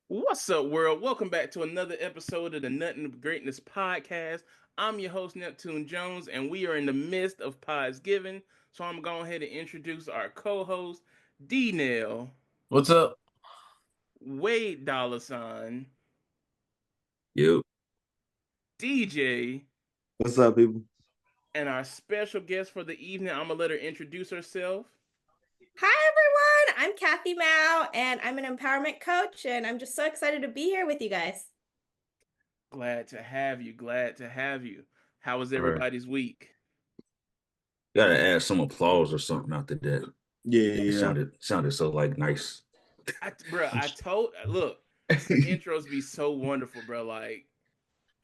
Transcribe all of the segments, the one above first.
What's up, world? Welcome back to another episode of the Nothing of Greatness podcast. I'm your host, Neptune Jones, and we are in the midst of Podsgiving. So I'm going ahead and introduce our co-host, Darnel, What's up? Wade $, You. DJ, What's up, people? and our special guest for the evening. I'm gonna let her introduce herself. Hi, everyone. I'm Kathy Mou, and I'm an empowerment coach, and I'm just so excited to be here with you guys. Glad to have you. Glad to have you. How was All right. everybody's week? Gotta add some applause or something after that. It Yeah. sounded so like nice. Look, the intros be so wonderful, bro. Like,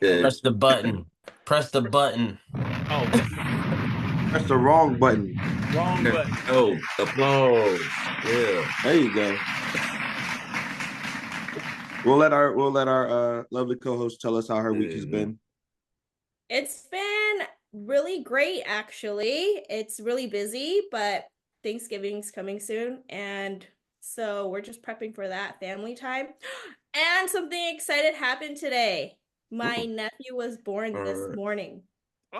Yeah. Press the button. Press the button. oh, Press the wrong button. wrong button. Oh, applause. Yeah. There you go. We'll let our lovely co-host tell us how her week has been. It's been really great, actually. It's really busy, but Thanksgiving's coming soon, and so we're just prepping for that family time. And something excited happened today. My nephew was born this morning.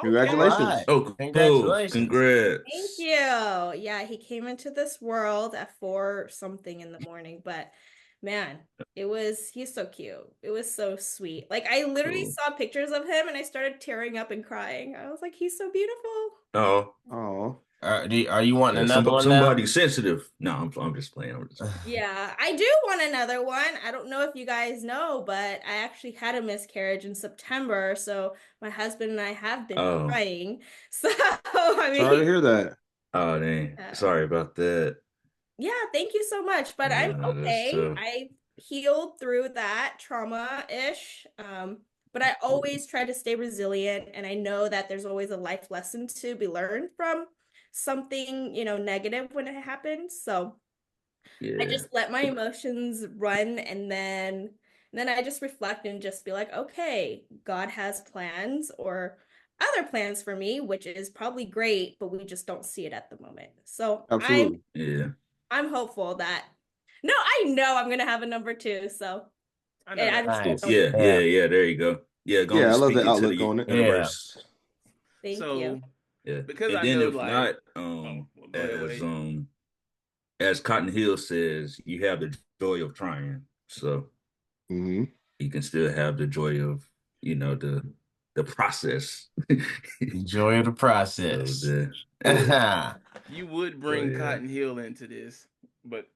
Congratulations. Right. Oh, Congratulations. Congrats. Thank you. Yeah, he came into this world at 4 something in the morning, but man, he's so cute. It was so sweet. Like, I literally saw pictures of him and I started tearing up and crying. I was like, he's so beautiful. Oh. Are you wanting another one now? Somebody sensitive. No, I'm just playing. Yeah, I do want another one. I don't know if you guys know, but I actually had a miscarriage in September, so my husband and I have been crying. So, I mean, Sorry to hear that. Oh, dang. Sorry about that. Yeah, thank you so much. But I'm okay. I healed through that trauma-ish. But I always try to stay resilient, and I know that there's always a life lesson to be learned from something, negative when it happens. So I just let my emotions run, and then I just reflect and just be like, okay, God has plans or other plans for me, which is probably great, but we just don't see it at the moment. So absolutely. I'm hopeful that I know I'm gonna have a number 2. So Nice. Yeah. There you go. Yeah, I love the outlook on it. Universe. Thank you. Yeah, because and I then know, if like, not, as Cotton Hill says, you have the joy of trying. So you can still have the joy of the process. Enjoy the process. So you would bring Cotton Hill into this, but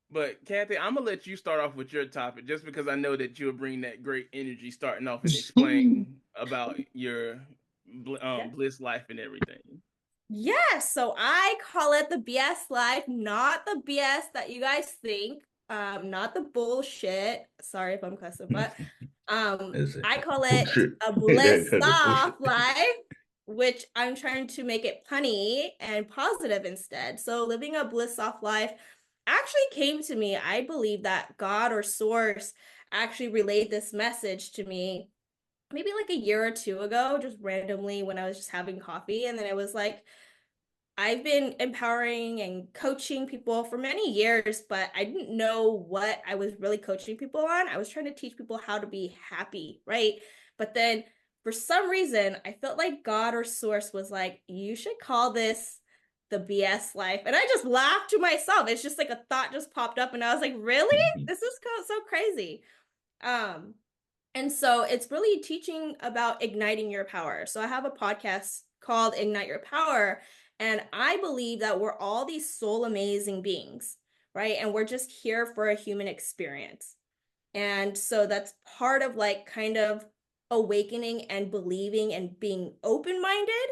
But Kathy, I'm gonna let you start off with your topic, just because I know that you'll bring that great energy starting off and explain about your bliss life and everything. Yeah, so I call it the BS life, not the BS that you guys think, not the bullshit. Sorry if I'm cussing, but I call it a Bliss Soft life, which I'm trying to make it punny and positive instead. So living a Bliss Soft life actually came to me. I believe that God or source actually relayed this message to me maybe like a year or 2 ago, just randomly when I was just having coffee. And then it was like, I've been empowering and coaching people for many years, but I didn't know what I was really coaching people on. I was trying to teach people how to be happy, right? But then for some reason, I felt like God or source was like, you should call this the BS life. And I just laughed to myself. It's just like a thought just popped up and I was like, really? This is so crazy. And so it's really teaching about igniting your power. So I have a podcast called Ignite Your Power. And I believe that we're all these soul amazing beings, right? And we're just here for a human experience. And so that's part of like kind of awakening and believing and being open-minded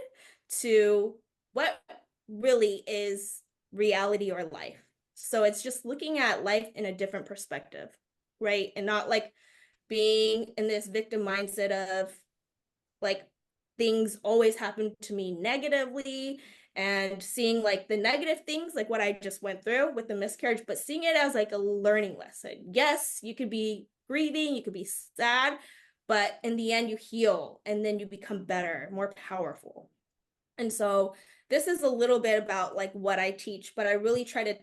to what really is reality or life. So it's just looking at life in a different perspective, right? And not like being in this victim mindset of like things always happen to me negatively and seeing like the negative things, like what I just went through with the miscarriage, but seeing it as like a learning lesson. Yes, you could be grieving, you could be sad, but in the end you heal and then you become better, more powerful. And so this is a little bit about like what I teach, but I really try to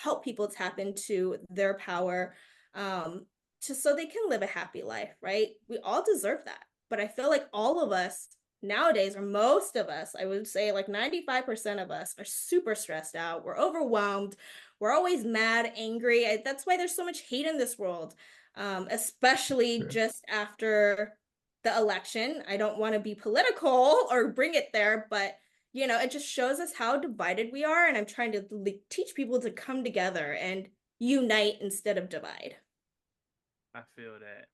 help people tap into their power, so they can live a happy life, right? We all deserve that. But I feel like all of us nowadays, or most of us, I would say like 95% of us are super stressed out. We're overwhelmed. We're always mad, angry. That's why there's so much hate in this world, especially just after the election. I don't want to be political or bring it there, but it just shows us how divided we are. And I'm trying to teach people to come together and unite instead of divide. I feel that.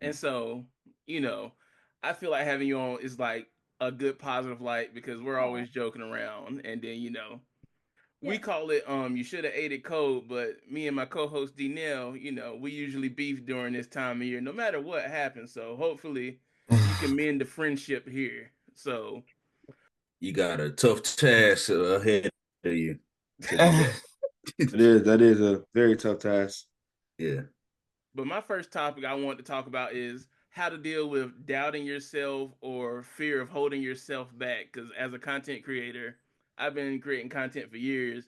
And so, I feel like having you on is like a good positive light because we're always joking around. And then, we call it you should have ate it cold, but me and my co-host Darnel, we usually beef during this time of year, no matter what happens. So hopefully you can mend the friendship here. So you got a tough task ahead of you to do that. That is a very tough task. Yeah. But my first topic I want to talk about is how to deal with doubting yourself or fear of holding yourself back. Because as a content creator, I've been creating content for years.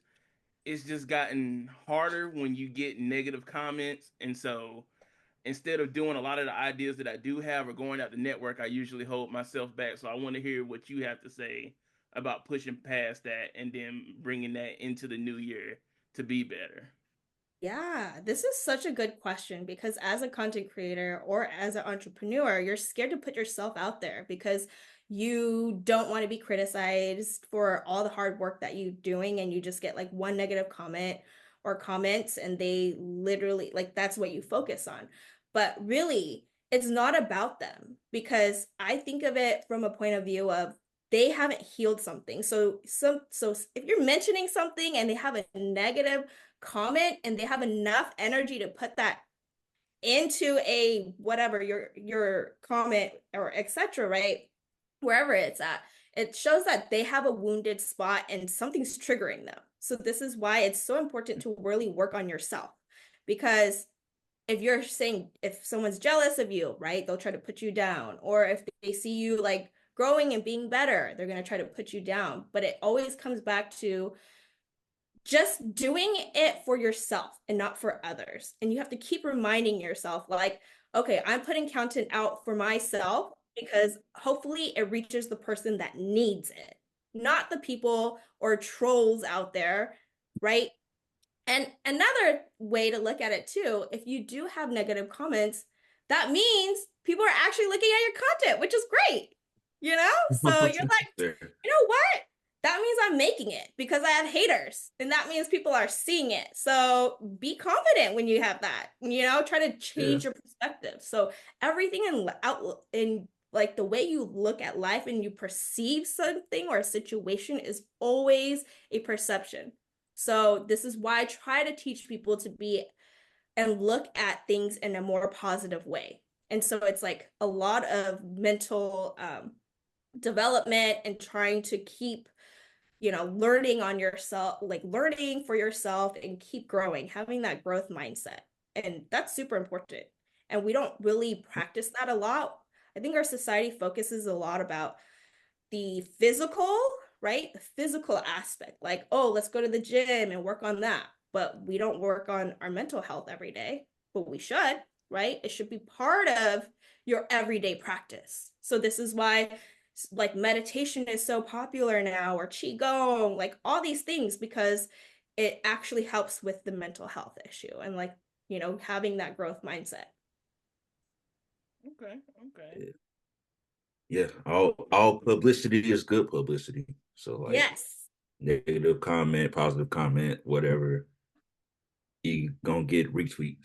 It's just gotten harder when you get negative comments. And so instead of doing a lot of the ideas that I do have or going out the network, I usually hold myself back. So I want to hear what you have to say about pushing past that and then bringing that into the new year to be better. Yeah, this is such a good question because as a content creator or as an entrepreneur, you're scared to put yourself out there because you don't want to be criticized for all the hard work that you're doing, and you just get like one negative comment or comments and they literally like that's what you focus on. But really, it's not about them because I think of it from a point of view of they haven't healed something. So if you're mentioning something and they have a negative comment and they have enough energy to put that into a whatever your comment or etc., right, wherever it's at, it shows that they have a wounded spot and something's triggering them. So this is why it's so important to really work on yourself, because if someone's jealous of you, right, they'll try to put you down, or if they see you like growing and being better, they're going to try to put you down. But it always comes back to just doing it for yourself and not for others. And you have to keep reminding yourself, like, okay, I'm putting content out for myself because hopefully it reaches the person that needs it, not the people or trolls out there, right? And another way to look at it too, if you do have negative comments, that means people are actually looking at your content, which is great, So you're like, you know what? That means I'm making it because I have haters, and that means people are seeing it. So be confident when you have that, try to change your perspective. So everything in like the way you look at life and you perceive something or a situation is always a perception. So this is why I try to teach people to be and look at things in a more positive way. And so it's like a lot of mental development and trying to keep learning on yourself, like learning for yourself and keep growing, having that growth mindset. And that's super important. And we don't really practice that a lot. I think our society focuses a lot about the physical, right? The physical aspect, like, oh, let's go to the gym and work on that. But we don't work on our mental health every day, but we should, right? It should be part of your everyday practice. So this is why like meditation is so popular now, or qigong, like all these things, because it actually helps with the mental health issue and like, having that growth mindset. Okay. Yeah, all publicity is good publicity. So like, yes, negative comment, positive comment, whatever, you gonna get retweets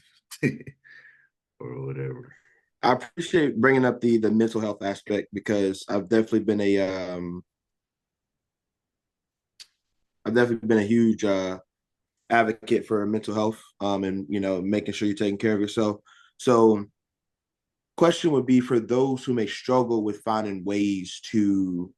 or whatever. I appreciate bringing up the mental health aspect because I've definitely been a huge advocate for mental health and making sure you're taking care of yourself. So question would be for those who may struggle with finding ways to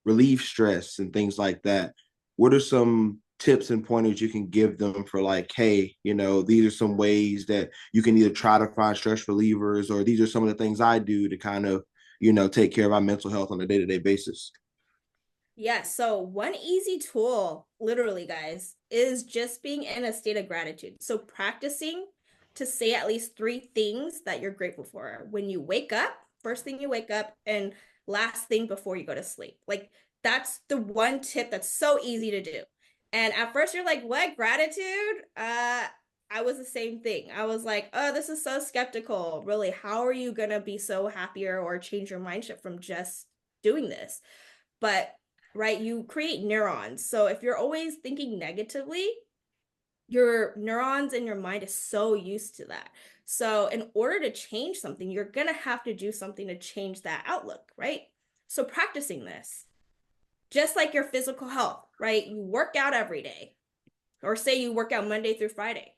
relieve stress and things like that, what are some tips and pointers you can give them for like, hey, these are some ways that you can either try to find stress relievers, or these are some of the things I do to kind of take care of my mental health on a day-to-day basis? Yeah, so one easy tool, literally, guys, is just being in a state of gratitude. So practicing to say at least 3 things that you're grateful for when you wake up, first thing you wake up, and last thing before you go to sleep. Like, that's the one tip that's so easy to do. And at first you're like, what, gratitude? I was the same thing. I was like, oh, this is so skeptical. Really, how are you gonna be so happier or change your mindset from just doing this? But right, you create neurons. So if you're always thinking negatively, your neurons in your mind is so used to that. So in order to change something, you're gonna have to do something to change that outlook, right? So practicing this, just like your physical health, right? You work out every day, or say you work out Monday through Friday.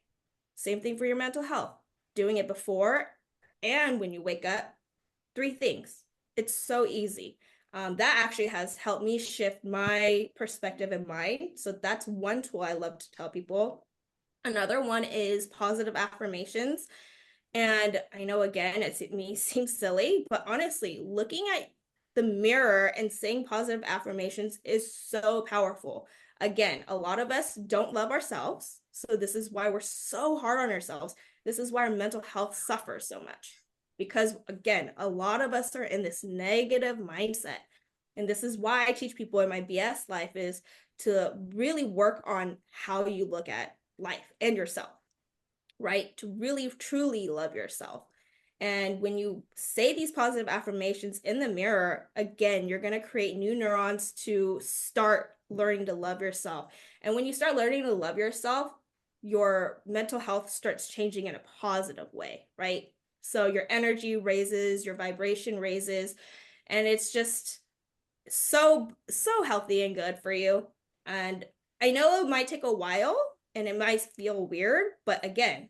Same thing for your mental health. Doing it before and when you wake up, 3 things. It's so easy. That actually has helped me shift my perspective and mind. So that's one tool I love to tell people. Another one is positive affirmations. And I know, again, it may seem silly, but honestly, looking at the mirror and saying positive affirmations is so powerful. Again, a lot of us don't love ourselves. So this is why we're so hard on ourselves. This is why our mental health suffers so much. Because again, a lot of us are in this negative mindset. And this is why I teach people in my BS life is to really work on how you look at life and yourself, right? To really truly love yourself. And when you say these positive affirmations in the mirror, again, you're going to create new neurons to start learning to love yourself. And when you start learning to love yourself, your mental health starts changing in a positive way, right? So your energy raises, your vibration raises, and it's just so healthy and good for you. And I know it might take a while and it might feel weird, but again,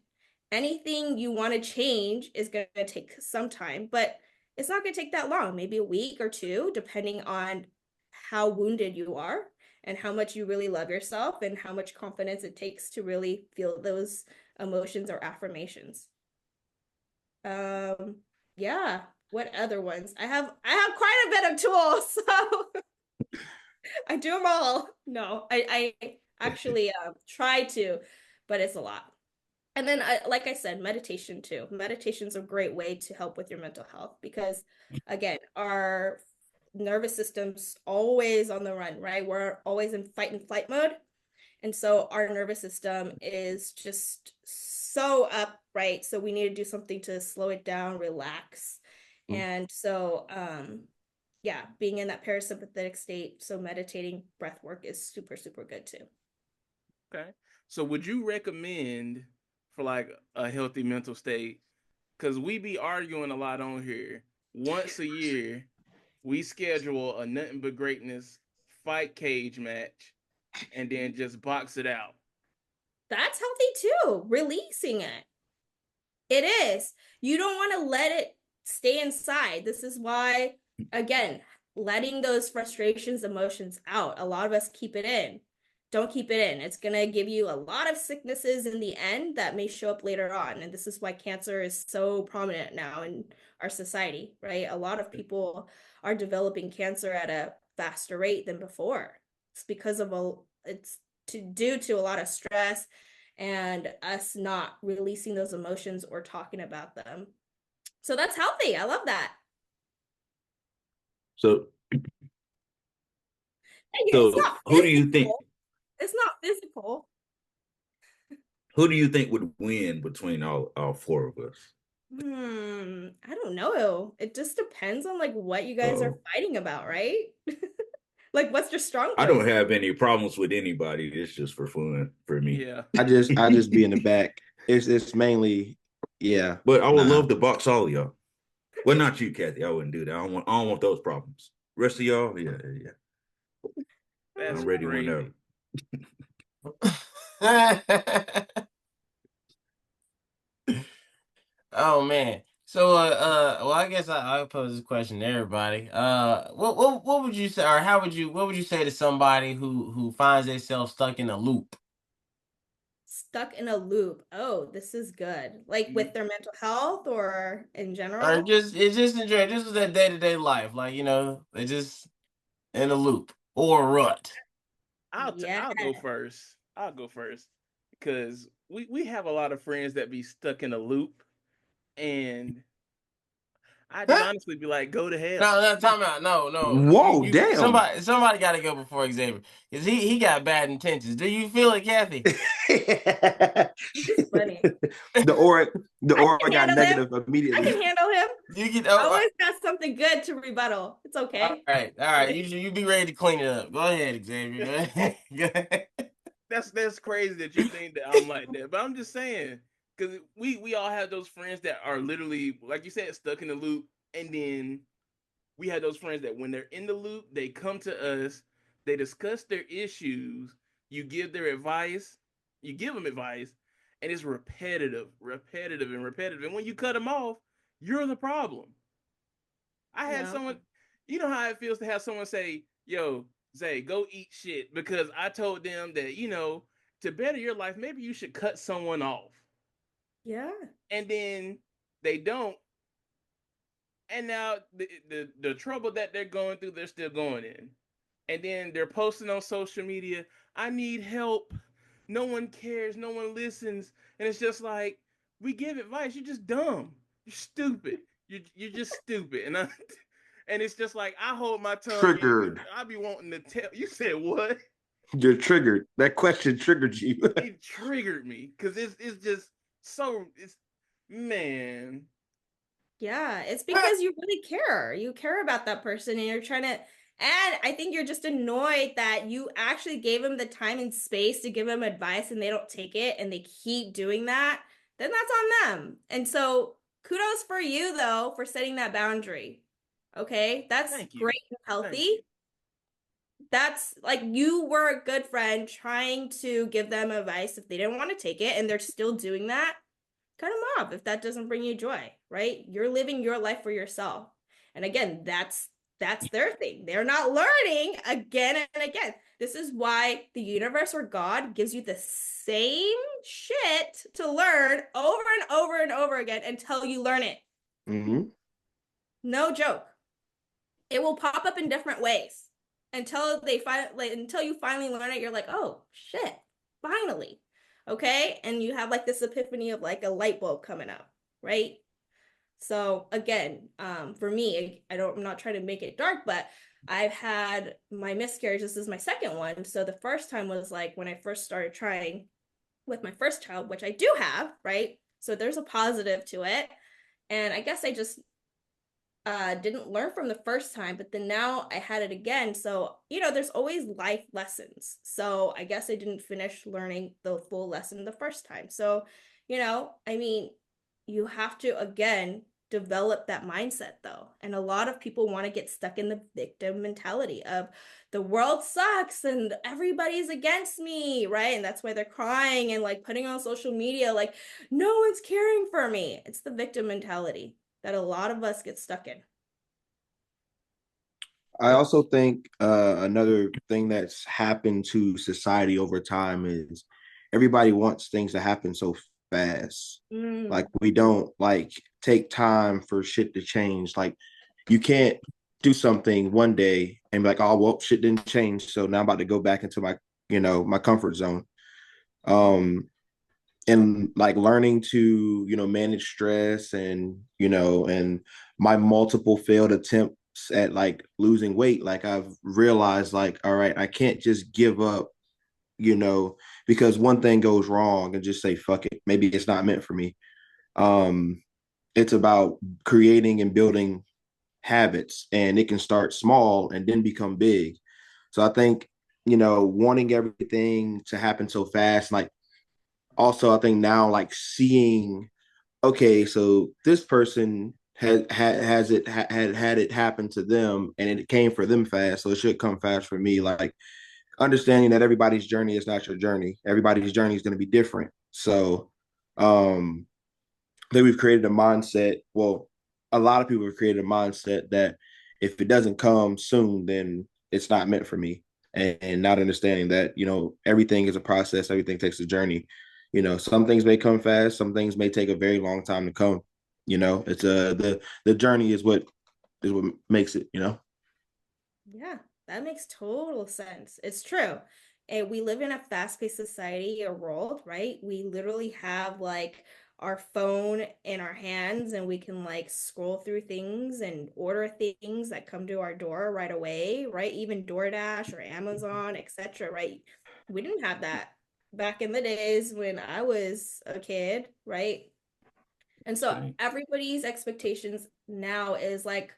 anything you want to change is going to take some time, but it's not going to take that long, maybe a week or 2, depending on how wounded you are and how much you really love yourself and how much confidence it takes to really feel those emotions or affirmations. Yeah, what other ones? I have quite a bit of tools, so I do them all. No, I actually try to, but it's a lot. And then, like I said, meditation too. Meditation's a great way to help with your mental health because, again, our nervous system's always on the run, right? We're always in fight and flight mode. And so our nervous system is just so up, right? So we need to do something to slow it down, relax. And so, yeah, being in that parasympathetic state, so meditating, breath work is super, super good too. Okay. So would you recommend for like a healthy mental state? Because we be arguing a lot on here. Once a year, we schedule a nothing but greatness fight cage match and then just box it out. That's healthy too. Releasing it. It is. You don't want to let it stay inside. This is why, again, letting those frustrations, emotions out. A lot of us keep it in. Don't keep it in. It's going to give you a lot of sicknesses in the end that may show up later on. And this is why cancer is so prominent now in our society, right? A lot of people are developing cancer at a faster rate than before. It's because of due to a lot of stress and us not releasing those emotions or talking about them. So that's healthy. I love that. So who do you think? It's not physical. Who do you think would win between all 4 of us? I don't know. It just depends on like what you guys are fighting about, right? Like what's your strong point? I don't have any problems with anybody. It's just for fun for me. Yeah. I just be in the back. It's mainly, yeah. But I would love to box all of y'all. Well, not you, Kathy. I wouldn't do that. I don't want those problems. Rest of y'all, yeah. That's I'm ready crazy. whenever. Oh man. So well, I guess I'll pose this question to everybody. What would you say, or what would you say to somebody who finds themselves stuck in a loop? Stuck in a loop. Oh, this is good. Like with their mental health or in general? Or just enjoy. This is their day-to-day life. Like, they're just in a loop. or rut? I'll go first. I'll go first because we have a lot of friends that be stuck in a loop, and I just honestly be like, go to hell. No, time out. No. Whoa, damn. Somebody got to go before Xavier because he got bad intentions. Do you feel it, Kathy? It's funny. The aura got negative him. immediately. I can handle him. You I always got something good to rebuttal. It's okay. All right. You be ready to clean it up. Go ahead, Xavier. Go ahead. That's crazy that you think that I'm like that, but I'm just saying because we all have those friends that are literally, like you said, stuck in the loop, and then we have those friends that when they're in the loop, they come to us, they discuss their issues, you give them advice, and it's repetitive, and when you cut them off, you're the problem. I had someone, you know how it feels to have someone say, yo, Zay, go eat shit, because I told them that, to better your life, maybe you should cut someone off. Yeah. And then they don't. And now the trouble that they're going through, they're still going in. And then they're posting on social media, I need help. No one cares. No one listens. And it's just like, we give advice. You're just dumb. You're stupid. You're just stupid. And it's just like, I hold my tongue. Triggered. I be wanting to tell. You said what? You're triggered. That question triggered you. It triggered me because it's just so, man. Yeah, it's because you really care. You care about that person and you're trying to, and I think you're just annoyed that you actually gave them the time and space to give them advice and they don't take it and they keep doing that. Then that's on them. And so kudos for you though for setting that boundary. Okay, that's great and healthy. That's like, you were a good friend trying to give them advice if they didn't want to take it and they're still doing that. Cut them off if that doesn't bring you joy, right? You're living your life for yourself. And again, that's their thing. They're not learning again and again. This is why the universe or God gives you the same shit to learn over and over and over again until you learn it. Mm-hmm. No joke. It will pop up in different ways until until you finally learn it. You're like, oh shit, finally. Okay. And you have like this epiphany of like a light bulb coming up, right? So again, for me, I'm not trying to make it dark, but I've had my miscarriage. This is my second one. So the first time was like when I first started trying with my first child, which I do have, right? So there's a positive to it. And I guess I just didn't learn from the first time, but then now I had it again. So, there's always life lessons. So I guess I didn't finish learning the full lesson the first time. So, you have to, again, develop that mindset though. And a lot of people want to get stuck in the victim mentality of the world sucks and everybody's against me, right? And that's why they're crying and like putting on social media, like, no one's caring for me. It's the victim mentality that a lot of us get stuck in. I also think another thing that's happened to society over time is everybody wants things to happen so fast. Like, we don't like take time for shit to change. Like, you can't do something one day and be like, oh, well, shit didn't change, so now I'm about to go back into my my comfort zone. And like learning to manage stress and and my multiple failed attempts at like losing weight, like I've realized, like, all right, I can't just give up because one thing goes wrong and just say fuck it, maybe it's not meant for me. It's about creating and building habits, and it can start small and then become big. So I think wanting everything to happen so fast, like, also I think now, like, seeing, okay, so this person had it happen to them and it came for them fast, so it should come fast for me. Like, understanding that everybody's journey is not your journey. Everybody's journey is going to be different. So then we've created a mindset. Well, a lot of people have created a mindset that if it doesn't come soon, then it's not meant for me. And not understanding that, everything is a process. Everything takes a journey. Some things may come fast. Some things may take a very long time to come. It's the journey is what makes it. Yeah, That makes total sense. It's true. And we live in a fast-paced society or world, right? We literally have like our phone in our hands and we can like scroll through things and order things that come to our door right away, right? Even DoorDash or Amazon, etc., right? We didn't have that back in the days when I was a kid, right? And so everybody's expectations now is like,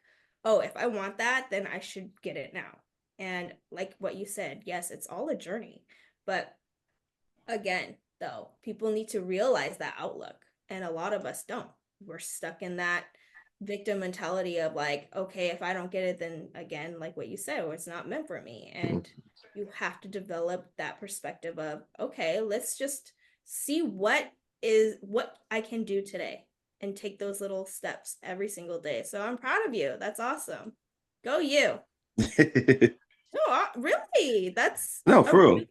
oh, if I want that, then I should get it now. And like what you said, yes, it's all a journey. But again, though, people need to realize that outlook. And a lot of us don't. We're stuck in that victim mentality of like, okay, if I don't get it, then again, like what you said, it's not meant for me. And you have to develop that perspective of, okay, let's just see what I can do today and take those little steps every single day. So I'm proud of you. That's awesome. Go you. No, really. That's no, for real.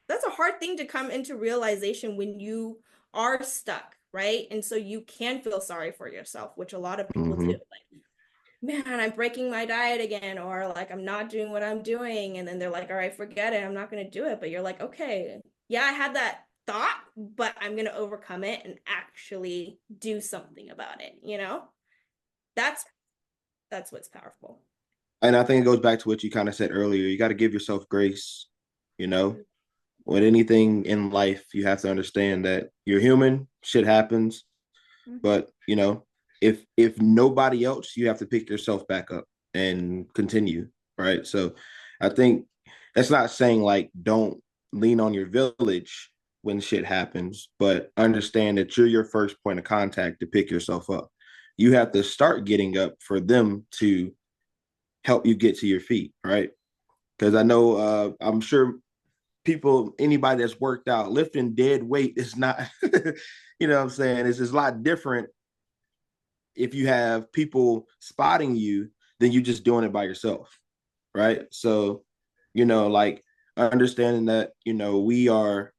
That's a hard thing to come into realization when you are stuck, right? And so you can feel sorry for yourself, which a lot of people do. Like, man, I'm breaking my diet again, or like I'm not doing what I'm doing. And then they're like, all right, forget it. I'm not going to do it. But you're like, okay, yeah, I had that thought, but I'm going to overcome it and actually do something about it, you know? That's what's powerful. And I think it goes back to what you kind of said earlier. You got to give yourself grace, you know? With anything in life, you have to understand that you're human, shit happens. But, you know, if nobody else, you have to pick yourself back up and continue, right? So I think that's not saying like don't lean on your village when shit happens, but understand that you're your first point of contact to pick yourself up. You have to start getting up for them to help you get to your feet, right? Because I know I'm sure people, anybody that's worked out, lifting dead weight is not, you know what I'm saying? It's a lot different if you have people spotting you than you just doing it by yourself, right? So, you know, like understanding that, you know, we are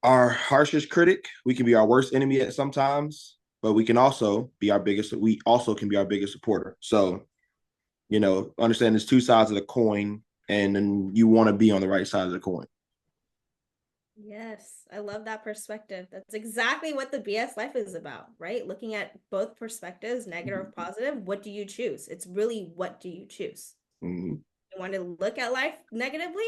our harshest critic. We can be our worst enemy at sometimes, but we also can be our biggest supporter. So, you know, understand there's two sides of the coin, and then you want to be on the right side of the coin. Yes, I love that perspective. That's exactly what the BS life is about, right? Looking at both perspectives, negative or positive. What do you choose? It's really, what do you choose? You want to look at life negatively,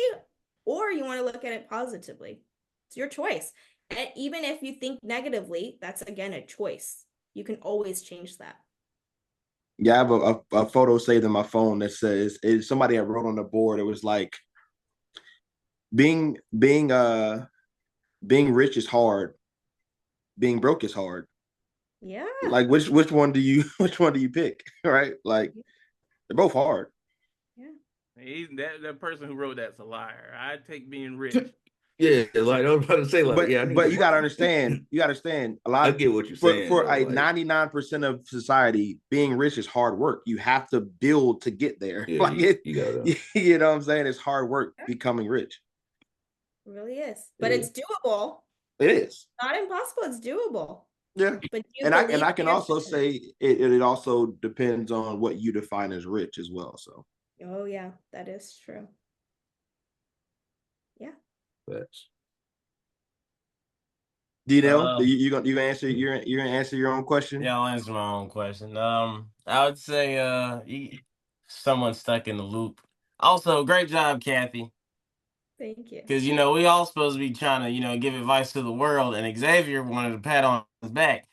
or you want to look at it positively? It's your choice. And even if you think negatively, that's again a choice. You can always change that. Yeah, I have a photo saved in my phone that says somebody had wrote on the board. It was like being rich is hard. Being broke is hard. Yeah. Like which one do you pick? Right? Like they're both hard. Yeah. That person who wrote that's a liar. I take being rich. Yeah, like I was about to say, like, but, yeah, but you gotta understand. You gotta understand a lot. I get what you're saying. For a 99% of society, being rich is hard work. You have to build to get there. Yeah, like you gotta. You know what I'm saying? It's hard work becoming rich. It really is, but it's doable. It is not impossible. It's doable. Yeah, but and I can also say it also depends on what you define as rich as well. So. Oh yeah, that is true. Yeah. That's. Darnel, you gonna answer your own question? Yeah, I'll answer my own question. I would say someone stuck in the loop. Also, great job, Kathy. Thank you. Because, you know, we all supposed to be trying to, you know, give advice to the world, and Xavier wanted to pat on his back.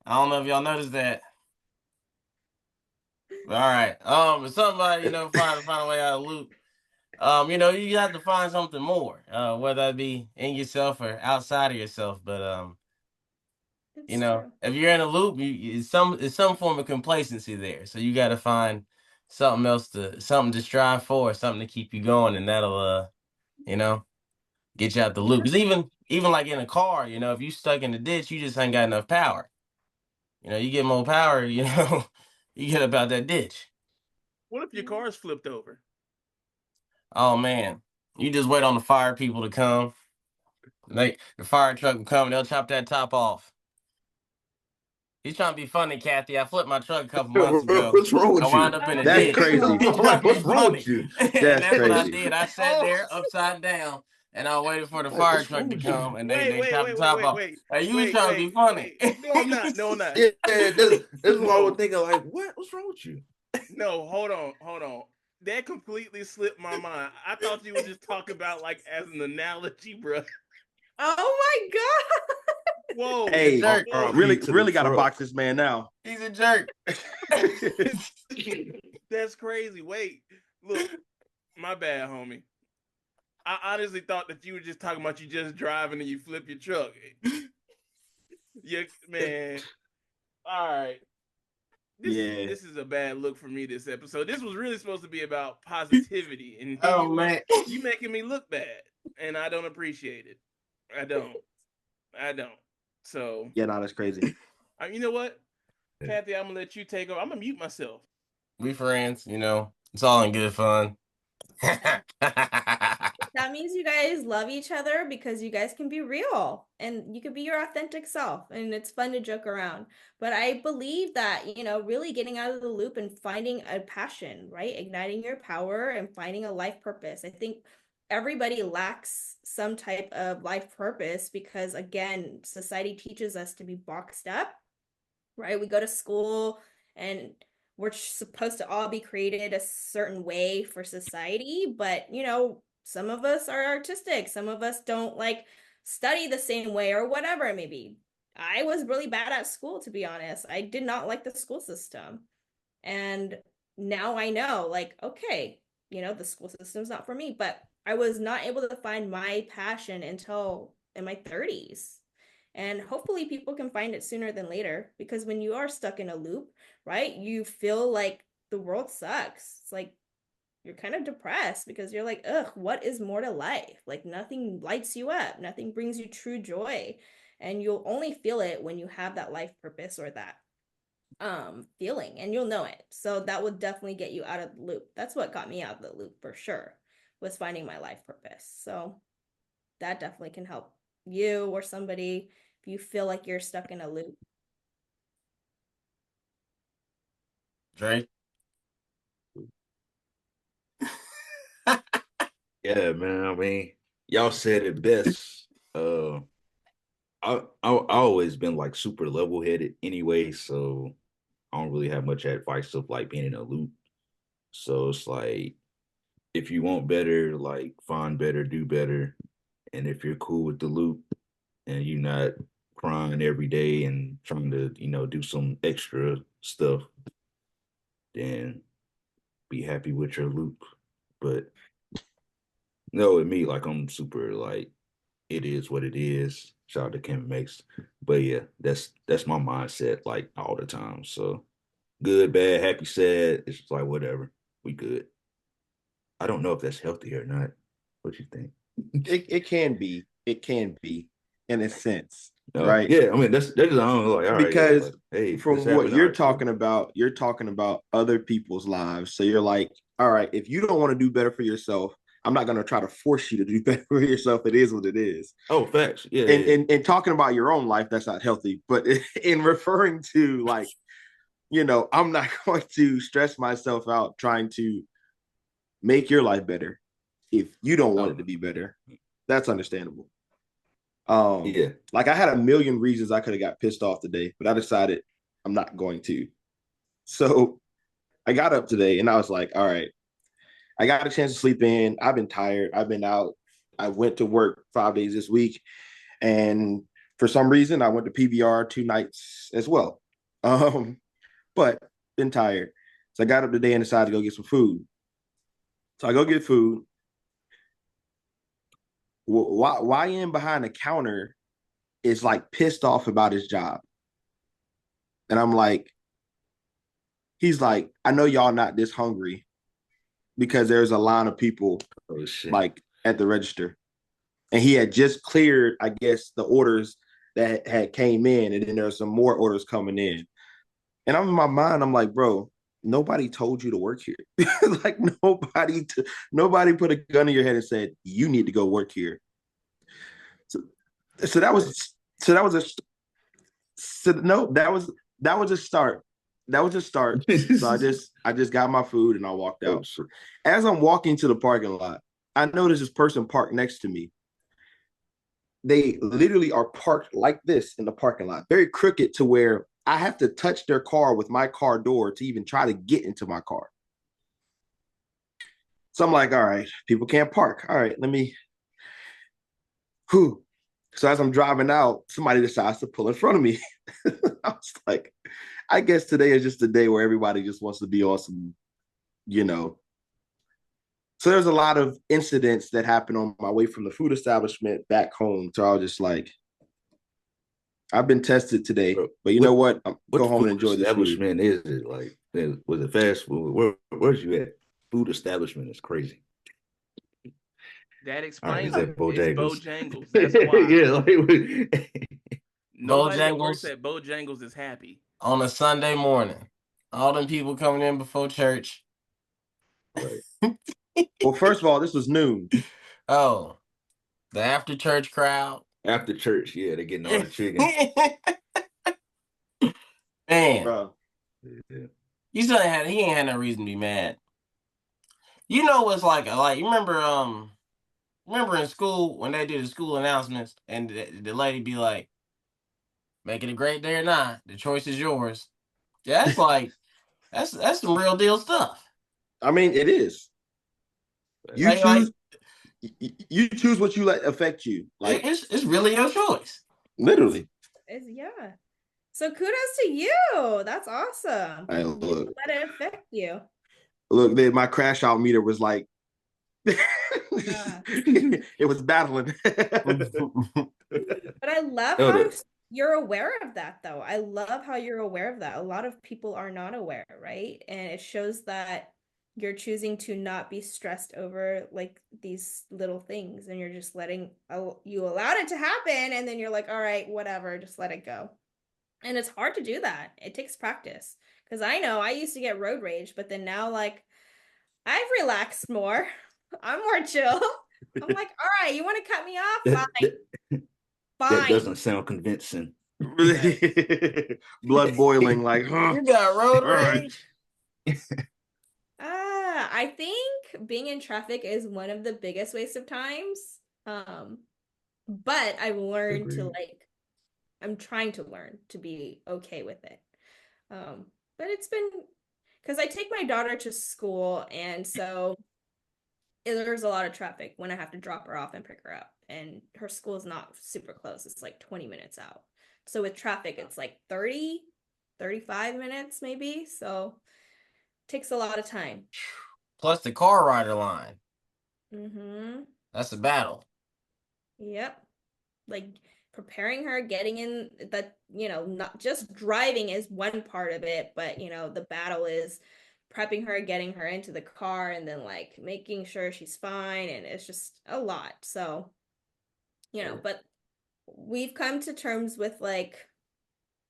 I don't know if y'all noticed that. All right. But somebody, you know, find a way out of the loop. You know, you have to find something more, whether it be in yourself or outside of yourself. But you know, true. if you're in a loop, it's some form of complacency there. So you got to find something else something to strive for, something to keep you going, and that'll you know, get you out the loop. Because even like in a car, you know, if you stuck in the ditch, you just ain't got enough power. You know, you get more power, you know, you get up out that ditch. What if your car's flipped over? Oh man, you just wait on the fire people to come. The fire truck will come and they'll chop that top off. He's trying to be funny, Kathy. I flipped my truck a couple months ago. What's wrong with I you? wound up in a That's ditch. crazy. What's wrong with you? And that's what I crazy. did. I sat there upside down, and I waited for the fire truck to come, and they chopped the top off. Hey, you was trying to be funny. No, I'm not. No, I'm not. Yeah, that's why I was thinking, like, what's wrong with you? No, hold on. That completely slipped my mind. I thought you were just talking about like as an analogy, bro. Oh my god! Whoa! Hey, jerk. really got to box this man now. He's a jerk. That's crazy. Wait, look, my bad, homie. I honestly thought that you were just talking about you just driving and you flip your truck. Yeah, man. All right. This is a bad look for me this episode. This was really supposed to be about positivity, and man, you making me look bad, and I don't appreciate it. I don't. So yeah, no, that's crazy. You know what, Kathy? I'm gonna let you take over. I'm gonna mute myself. We friends, it's all in good fun. That means you guys love each other because you guys can be real and you can be your authentic self, and it's fun to joke around. But I believe that, really getting out of the loop and finding a passion, right? Igniting your power and finding a life purpose. I think everybody lacks some type of life purpose because, again, society teaches us to be boxed up, right? We go to school and we're supposed to all be created a certain way for society, but some of us are artistic, some of us don't like study the same way or whatever it may be. I was really bad at school, to be honest. I did not like the school system. And now I know, like, okay, the school system's not for me, but I was not able to find my passion until in my 30s. And hopefully people can find it sooner than later, because when you are stuck in a loop, right, you feel like the world sucks. It's like you're kind of depressed because you're like, ugh, what is more to life? Like nothing lights you up, nothing brings you true joy. And you'll only feel it when you have that life purpose or that feeling, and you'll know it. So that would definitely get you out of the loop. That's what got me out of the loop for sure, was finding my life purpose. So that definitely can help you or somebody if you feel like you're stuck in a loop. Dre? Yeah, man. I mean, y'all said it best. I always been like super level headed anyway, so I don't really have much advice of like being in a loop. So it's like, if you want better, like find better, do better, and if you're cool with the loop and you're not crying every day and trying to do some extra stuff, then be happy with your loop. But no, with me, like I'm super like, it is what it is. Shout out to Kim Makes. But yeah, that's my mindset like all the time. So good, bad, happy, sad. It's just like whatever. We good. I don't know if that's healthy or not. What you think? It can be. It can be in a sense. Right. Yeah, I mean that's I don't know, like, all because right, yeah, hey, from what you're talking about, you're talking about other people's lives. So you're like, all right, if you don't want to do better for yourself, I'm not going to try to force you to do better for yourself. It is what it is. Oh, facts. Yeah. And talking about your own life, that's not healthy. But in referring to like, I'm not going to stress myself out trying to make your life better if you don't want it to be better. That's understandable. Yeah. Like I had a million reasons I could have got pissed off today, but I decided I'm not going to. So I got up today and I was like, all right, I got a chance to sleep in. I've been tired. I've been out. I went to work 5 days this week. And for some reason, I went to PBR 2 nights as well. But been tired. So I got up today and decided to go get some food. So I go get food. Why in behind the counter is like pissed off about his job. And I'm like, he's like, I know y'all not this hungry because there's a line of people like at the register. And he had just cleared, I guess, the orders that had came in, and then there's some more orders coming in. And I'm in my mind, I'm like, bro, nobody told you to work here. Like nobody put a gun in your head and said, you need to go work here. So that was That was a start. So I just got my food and I walked out. As I'm walking to the parking lot, I noticed this person parked next to me. They literally are parked like this in the parking lot, very crooked to where I have to touch their car with my car door to even try to get into my car. So I'm like, all right, people can't park. All right, let me. Whew. So as I'm driving out, somebody decides to pull in front of me. I was like, I guess today is just a day where everybody just wants to be awesome, you know. So there's a lot of incidents that happen on my way from the food establishment back home. So I was just like, I've been tested today, but you know what? Go home and enjoy this food. Establishment is it like? Was it fast food? Where's you at? Food establishment is crazy. That explains it. Bojangles. It's Bojangles. That's why. Yeah, like nobody that works at Bojangles is happy on a Sunday morning. All them people coming in before church. Right. Well, first of all, this was noon. Oh, the after church crowd. After church, yeah, they're getting all the chicken. Man, bro. Yeah. He ain't had no reason to be mad. You know what's like you remember in school when they did the school announcements and the lady be like, make it a great day or not, the choice is yours. Yeah, that's like that's some real deal stuff. I mean, it is. You choose what you let affect you. Like it's really your choice. Literally. Yeah. So kudos to you. That's awesome. Hey, look, let it affect you. Look, my crash out meter was like it was battling. But I love how you're aware of that, though. I love how you're aware of that. A lot of people are not aware, right? And it shows that you're choosing to not be stressed over like these little things, and you're just you allowed it to happen, and then you're like, all right, whatever, just let it go. And it's hard to do that. It takes practice. Because I know I used to get road rage, but then now, like, I've relaxed more. I'm more chill. I'm like, all right, you want to cut me off? Fine. That doesn't sound convincing. Blood boiling, like, huh? You got road rage? I think being in traffic is one of the biggest waste of times. But I've learned to I'm trying to learn to be okay with it. But it's been because I take my daughter to school, and so there's a lot of traffic when I have to drop her off and pick her up. And her school is not super close. It's like 20 minutes out. So with traffic, it's like 30, 35 minutes maybe. So it takes a lot of time. Plus the car rider line. Mm-hmm. That's a battle. Yep. Like preparing her, getting in that, not just driving is one part of it, but, the battle is prepping her, getting her into the car, and then like making sure she's fine. And it's just a lot. So, but we've come to terms with like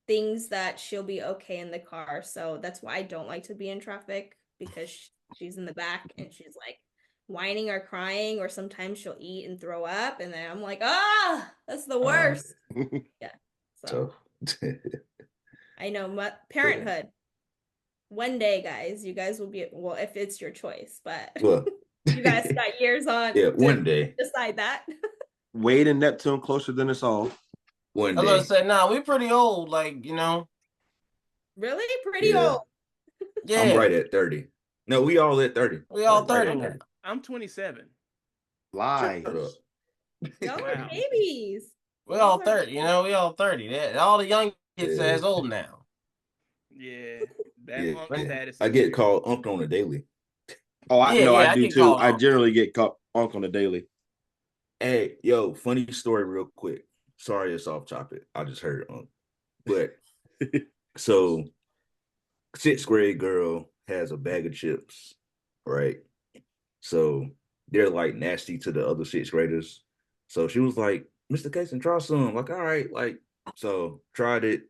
things that she'll be okay in the car. So that's why I don't like to be in traffic, because she's in the back and she's like whining or crying, or sometimes she'll eat and throw up, and then I'm like, that's the worst. Yeah. So I know parenthood. One day, guys, you guys will be, well, if it's your choice, but you guys got years on. Yeah, one day. Decide that. Wade and Neptune closer than us all. One day. I was gonna say, nah, we pretty old, like, Really? Pretty old. Yeah. I'm right at 30. No, we all at 30. We all 30 now. I'm 27. Lies. Y'all are babies. We all 30, we all 30. All the young kids says old now. Yeah. That status. I get called Unc on a daily. Oh, I do too. I generally get called Unc on a daily. Hey, yo, funny story real quick. Sorry it's off topic. I just heard Unc. But so 6th grade girl has a bag of chips, right? So they're like nasty to the other 6th graders. So she was like, Mr. Casey, try some. Like, all right, so tried it.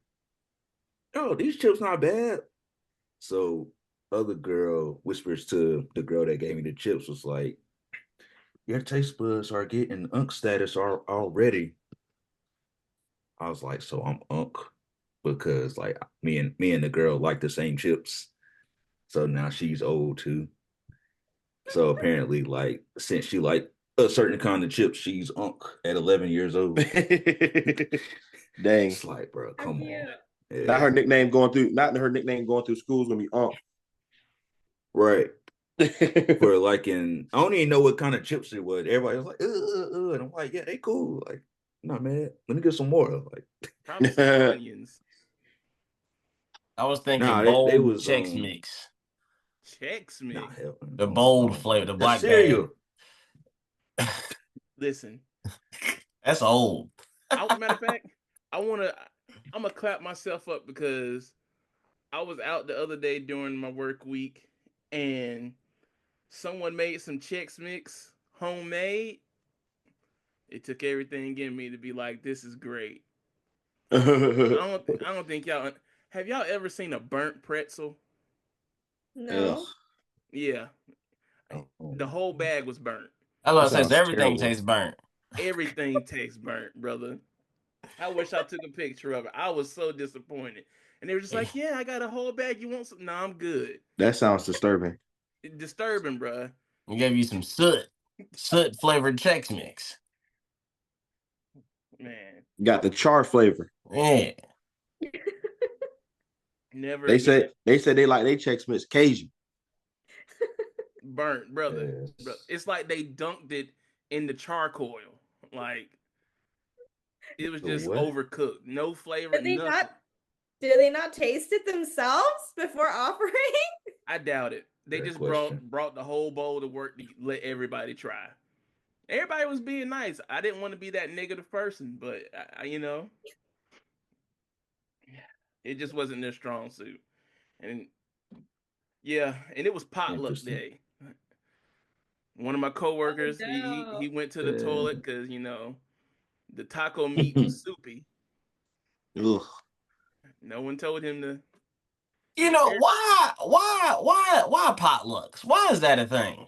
Oh, these chips not bad. So other girl whispers to the girl that gave me the chips, was like, your taste buds are getting Unc status already. I was like, so I'm Unc. because like me and the girl like the same chips. So now she's old too. So apparently, like, since she like a certain kind of chips, she's unk at 11 years old. Dang. It's like, bro, come on. Yeah. Not her nickname going through school is gonna be unk. Right. For like I don't even know what kind of chips it was. Everybody was like, and I'm like, yeah, they cool. Like, not mad. Let me get some more. Like, probably some onions. I was thinking they bold was Chex Mix. Chex Mix. The bold flavor, the black cereal. Listen, that's old. Matter of fact, I'm gonna clap myself up because I was out the other day during my work week and someone made some Chex Mix homemade. It took everything in me to be like, this is great. I don't think y'all have y'all ever seen a burnt pretzel? No. Ugh. Yeah. The whole bag was burnt. I was gonna say everything tastes burnt. Everything tastes burnt, brother. I wish I took a picture of it. I was so disappointed. And they were just like, yeah, I got a whole bag. You want some? No, I'm good. That sounds disturbing. Disturbing, bro. We gave you some soot flavored Chex Mix. Man. Got the char flavor. Yeah. Never. They said they like they Chex Mix Cajun. Burnt, brother. Yes. It's like they dunked it in the charcoal. Like it was just overcooked. No flavor. Did they not taste it themselves before offering? I doubt it. They just brought the whole bowl to work to let everybody try. Everybody was being nice. I didn't want to be that negative person, but it just wasn't their strong suit. And yeah, and it was potluck day. One of my coworkers, he went to the toilet because the taco meat was soupy. Ugh. No one told him to. Why potlucks? Why is that a thing?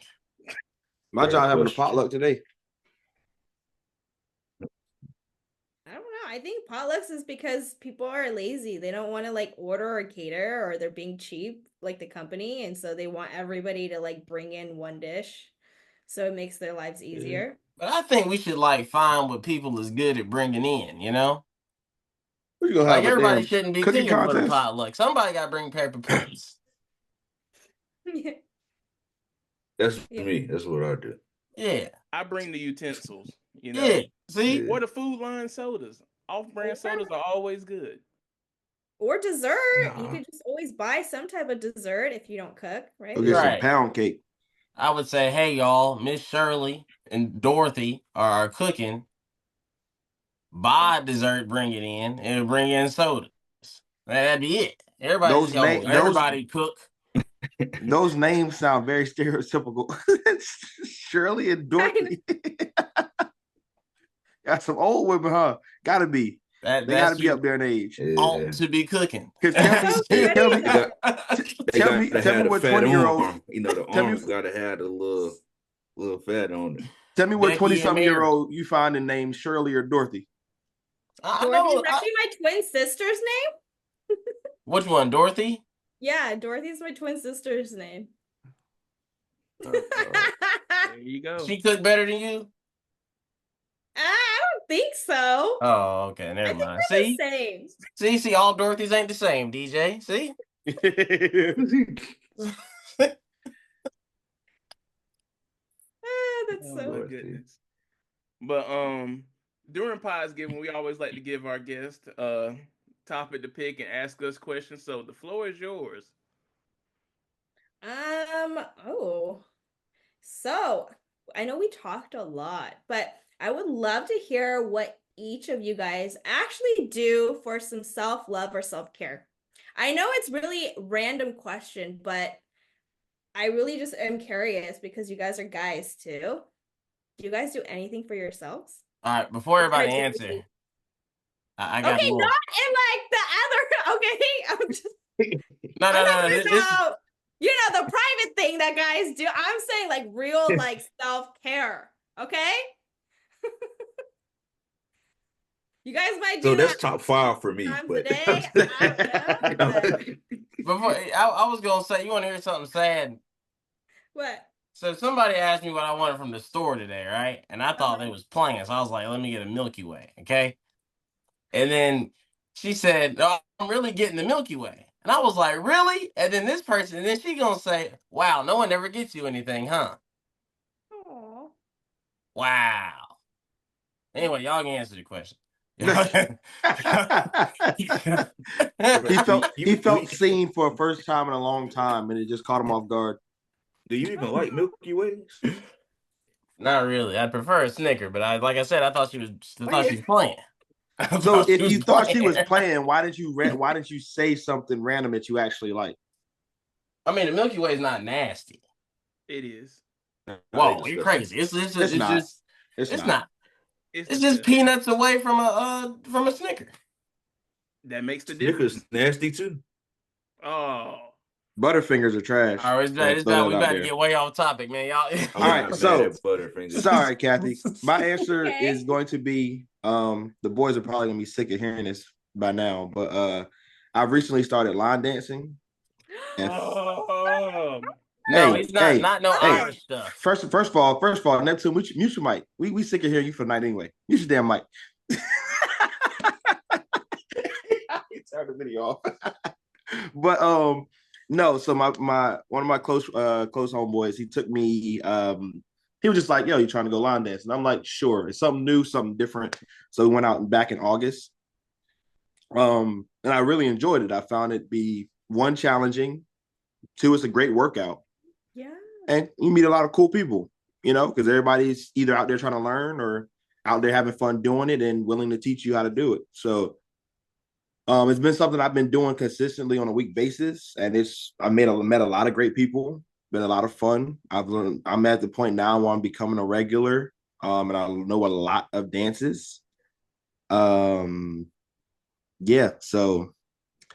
My job having a potluck today. I don't know. I think potlucks is because people are lazy. They don't want to like order or cater, or they're being cheap like the company, and so they want everybody to like bring in one dish, so it makes their lives easier. But I think we should like find what people is good at bringing in. We're gonna like have everybody shouldn't be cooking contest for the potluck. Somebody got to bring paper plates. That's me. That's what I do. Yeah, I bring the utensils. Yeah, see, or the Food Line sodas. Off-brand sodas are always good. Or dessert. You could just always buy some type of dessert if you don't cook, right? Go get some pound cake. I would say, hey y'all, Miss Shirley and Dorothy are cooking. Buy dessert, bring it in, and bring in sodas. That'd be it. Everybody cook. Those names sound very stereotypical. Shirley and Dorothy. Got some old women, huh? Gotta be. They gotta be up there in age. Ought to be cooking. Tell me what 20-year-old. The arms gotta have a little fat on it. Tell me what 20-something-year-old you find in name Shirley or Dorothy. Dorothy's actually my twin sister's name. Which one, Dorothy? Yeah, Dorothy's my twin sister's name. There you go. She cook better than you? I don't think so. Oh, okay. Never mind. See? The same. See, all Dorothy's ain't the same, DJ. See? That's so goodness. But during Podsgiving, we always like to give our guests a topic to pick and ask us questions. So the floor is yours. So I know we talked a lot, but I would love to hear what each of you guys actually do for some self-love or self-care. I know it's really a random question, but I really just am curious because you guys are guys too. Do you guys do anything for yourselves? All right, before everybody answer, I got okay, more. Not in like the other. Okay, I'm just no. The private thing that guys do. I'm saying like real like self-care. Okay. You guys might do so that. that's top 5 for me. Times But a day. I don't know. Before I was gonna say, you want to hear something sad? What? So somebody asked me what I wanted from the store today, right? And I thought they was playing, so I was like, "Let me get a Milky Way, okay?" And then she said, "No, I'm really getting the Milky Way," and I was like, "Really?" And then this person, and then she gonna say, "Wow, no one ever gets you anything, huh?" Aww. Wow. Anyway, y'all can answer the question. he felt seen for a first time in a long time, and it just caught him off guard. Do you even like Milky Ways? Not really. I prefer a Snicker, but like I said, I thought she was playing. So if you thought she was playing, why didn't you say something random that you actually like? I mean, the Milky Way is not nasty. It is. Whoa, you're crazy. It's not. It's just peanuts away from a Snicker. That makes the difference. Snickers nasty too. Oh. Butterfingers are trash. All right, it's bad. We about to get way off topic, man. Y'all. All right, so sorry, Kathy. My answer is going to be the boys are probably gonna be sick of hearing this by now, but I've recently started line dancing. And no, he's not no Irish stuff. First of all, Neptune, mute your mic. We sick of hearing you for the night anyway. Mute your damn mic. Turn the video off. But no, so my one of my close homeboys, he took me, he was just like, yo, you trying to go line dance? And I'm like, sure, it's something new, something different. So we went out back in August. And I really enjoyed it. I found it be one, challenging, two, it's a great workout. Yeah. And you meet a lot of cool people, because everybody's either out there trying to learn or out there having fun doing it and willing to teach you how to do it. So it's been something I've been doing consistently on a week basis, and I met a lot of great people. Been a lot of fun. I'm at the point now where I'm becoming a regular, and I know a lot of dances. Yeah, so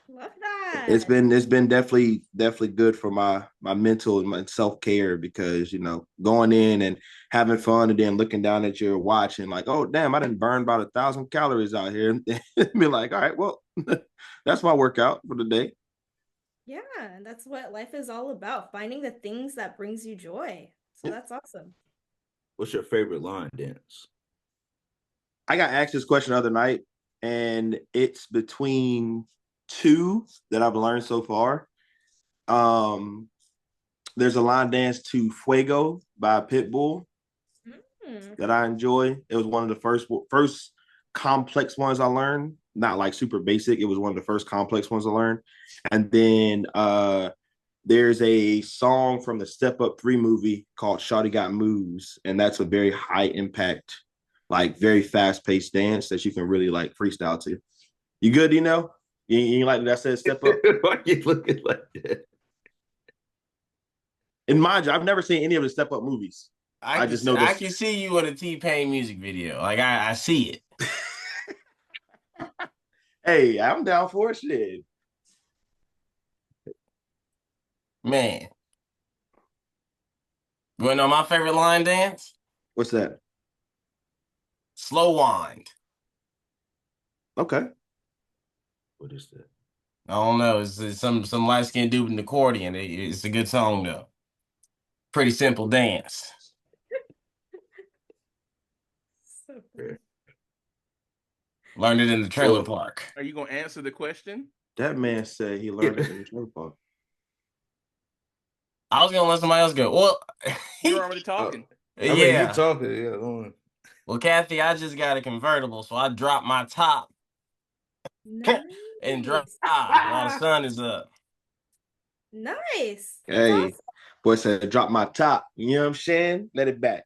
love that. It's been definitely good for my mental and my self-care, because going in and having fun and then looking down at your watch and like, oh damn, I didn't burn about 1,000 calories out here, and be like, all right, well, that's my workout for the day. Yeah, that's what life is all about, finding the things that brings you joy. So that's awesome. What's your favorite line dance? I got asked this question the other night, and it's between two that I've learned so far. There's a line dance to Fuego by Pitbull that I enjoy. It was one of the first complex ones I learned, not like super basic. It was one of the first complex ones I learned. And then there's a song from the Step Up 3 movie called Shawty Got Moves, and that's a very high impact, like very fast paced dance that you can really like freestyle to. You good, Dino? You like that I said step up? Why are you looking like that? And mind you, I've never seen any of the Step Up movies. I just know this. I can see you in a T-Pain music video. Like I see it. Hey, I'm down for it. Shit. Man. You wanna know my favorite line dance? What's that? Slow wind. Okay. What is that? I don't know. It's some light-skinned dude with an accordion. It's a good song though. Pretty simple dance. Learned it in the trailer park. Are you gonna answer the question? That man said he learned it in the trailer park. I was gonna let somebody else go. Well, you're already talking. Yeah, you're talking. Yeah. Well, Kathy, I just got a convertible, so I dropped my top and drive while the sun is up. Nice. Hey, awesome. Boy said, drop my top. You know what I'm saying? Let it back.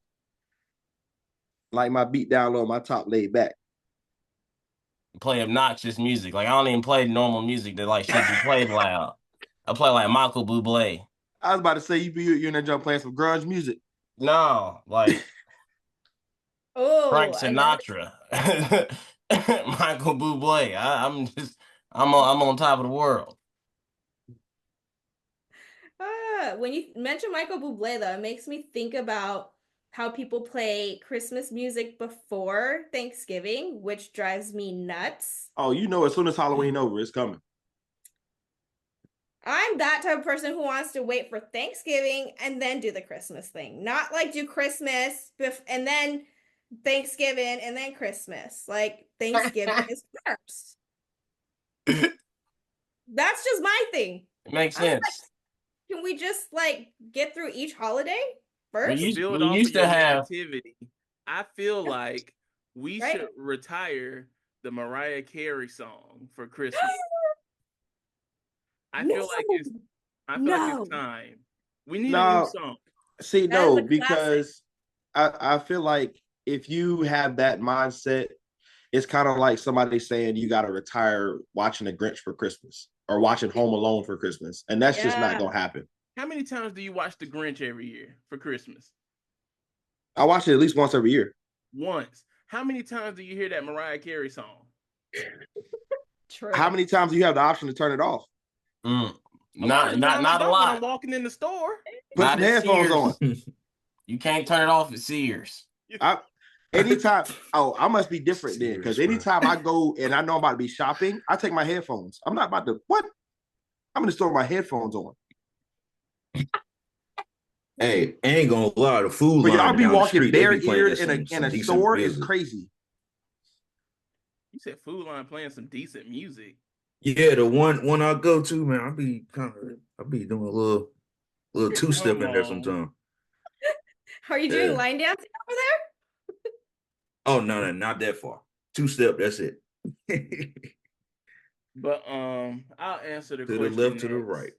Like my beat down low, my top laid back. Play obnoxious music. Like I don't even play normal music that like should be played loud. I play like Michael Bublé. I was about to say you're in that jump playing some grunge music. No, like Frank Sinatra, Michael Bublé. I'm on top of the world. When you mention Michael Bublé, though, it makes me think about how people play Christmas music before Thanksgiving, which drives me nuts. Oh, you know, as soon as Halloween over, it's coming. I'm that type of person who wants to wait for Thanksgiving and then do the Christmas thing. Not like do Christmas and then Thanksgiving and then Christmas. Like Thanksgiving is first. That's just my thing. It makes sense. Like, can we just like get through each holiday first? We Build we off used of your to have. negativity. I feel like we Right? should retire the Mariah Carey song for Christmas. I feel like it's time. We need a new song. See, That is no, a because I feel like if you have that mindset, it's kind of like somebody saying you got to retire watching The Grinch for Christmas or watching Home Alone for Christmas, and that's just not gonna happen. How many times do you watch The Grinch every year for Christmas? I watch it at least once every year. Once. How many times do you hear that Mariah Carey song? True. How many times do you have the option to turn it off? Not a lot. When I'm walking in the store. Put some headphones on. You can't turn it off at Sears. Anytime, I must be different then, because anytime I go and I know I'm about to be shopping, I take my headphones. I'm not about to I'm in the store with my headphones on. Hey, ain't gonna lie, the food But line y'all be down the walking street, they bare be playing ears some in a decent store is music. crazy. You said Food Line playing some decent music. Yeah, the one I go to, man, I be doing a little two-step in there sometimes. Are you doing line dancing over there? Oh no, not that far. Two-step, that's it. But I'll answer the to question. The left, next. to the right.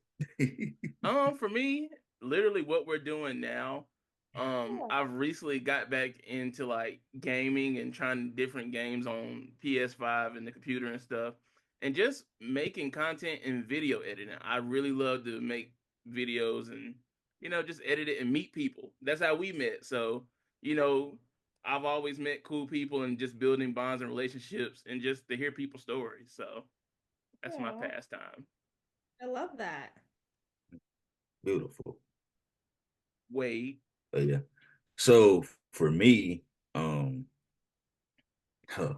For me, literally what we're doing now, I've recently got back into like gaming and trying different games on PS5 and the computer and stuff, and just making content and video editing. I really love to make videos and just edit it and meet people. That's how we met. So I've always met cool people and just building bonds and relationships and just to hear people's stories. So that's my pastime. I love that. Beautiful. Wade. Yeah. So for me, let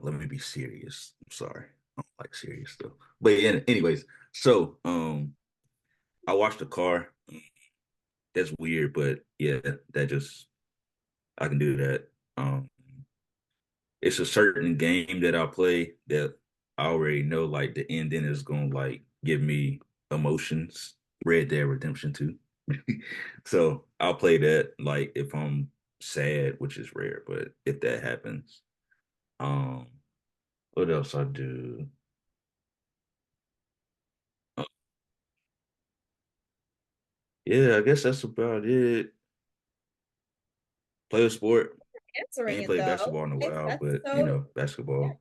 me be serious. I'm sorry. I don't like serious stuff. But anyways, so I watched the car. That's weird, but yeah, that just I can do that. It's a certain game that I play that I already know like the ending is gonna like give me emotions. Red Dead Redemption 2. So I'll play that like if I'm sad, which is rare, but if that happens. What else I do? Yeah, I guess that's about it. Play a sport. Answering Ain't played though. basketball in a while, but basketball.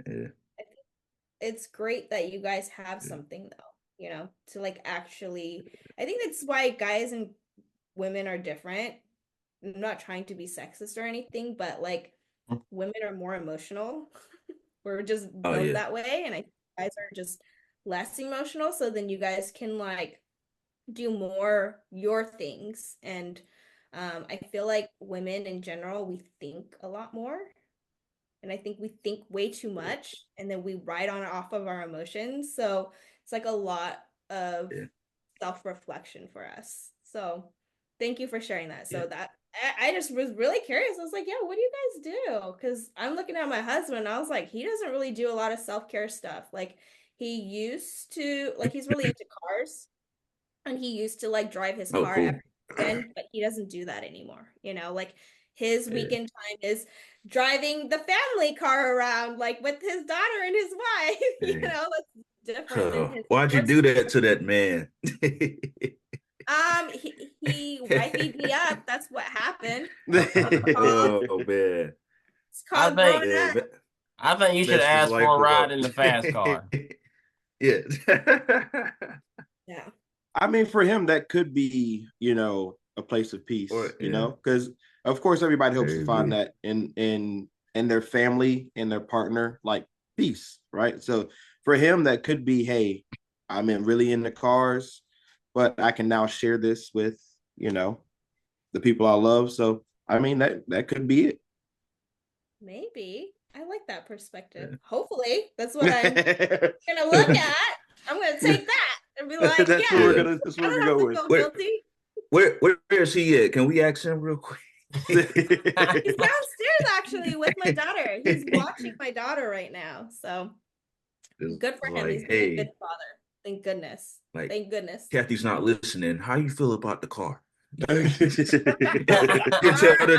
Yeah. It's great that you guys have something though, to like actually. I think that's why guys and women are different. I'm not trying to be sexist or anything, but like women are more emotional. We're just built that way, and I think guys are just less emotional. So then you guys can like do more your things, and I feel like women in general, we think a lot more. And I think we think way too much and then we ride on off of our emotions. So it's like a lot of self-reflection for us. So thank you for sharing that. So that I just was really curious. I was like, yeah, what do you guys do? Because I'm looking at my husband and I was like, he doesn't really do a lot of self-care stuff. Like he used to, like he's really into cars and he used to like drive his car every weekend, but he doesn't do that anymore. Like his weekend time is driving the family car around, like with his daughter and his wife. That's different than his. Why'd you do that to that man? He wifeyed me up. That's what happened. Oh man. It's called growing up. I think you should ask for a ride in the fast car. Yeah. Yeah. I mean, for him, that could be, a place of peace, because of course everybody hopes to find that in their family, in their partner, like peace, right? So for him, that could be, hey, I'm really into cars, but I can now share this with, the people I love. So I mean, that could be it. Maybe. I like that perspective. Hopefully, that's what I'm gonna look at. I'm gonna take that and be like, that's yeah, what we're gonna I don't have to feel guilty. Where is he at? Can we ask him real quick? He's downstairs actually with my daughter. He's watching my daughter right now. So good for him. He's being a good father. Thank goodness. Thank goodness. Kathy's not listening. How you feel about the car? You tell the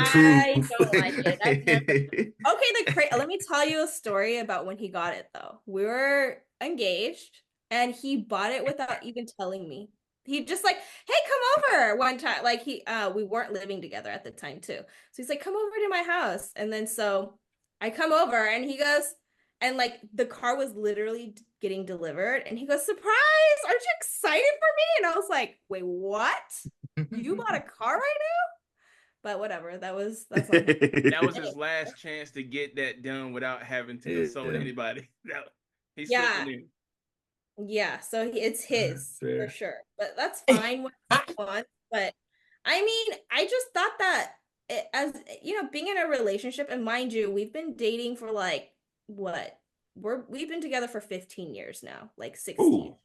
truth. I don't like it. Okay, let me tell you a story about when he got it though. We were engaged and he bought it without even telling me. He just like, hey, come over one time. Like we weren't living together at the time too. So he's like, come over to my house. And then so I come over and he goes, and like the car was literally getting delivered. And he goes, surprise, aren't you excited for me? And I was like, wait, what? You bought a car right now? But whatever, that's that was his last chance to get that done without having to consult anybody. He slipped it in. Yeah, so it's his for sure. But that's fine when he wants. But I mean, I just thought that as you know, being in a relationship, and mind you, we've been dating for like what? We've been together for 15 years now, like 16. Ooh.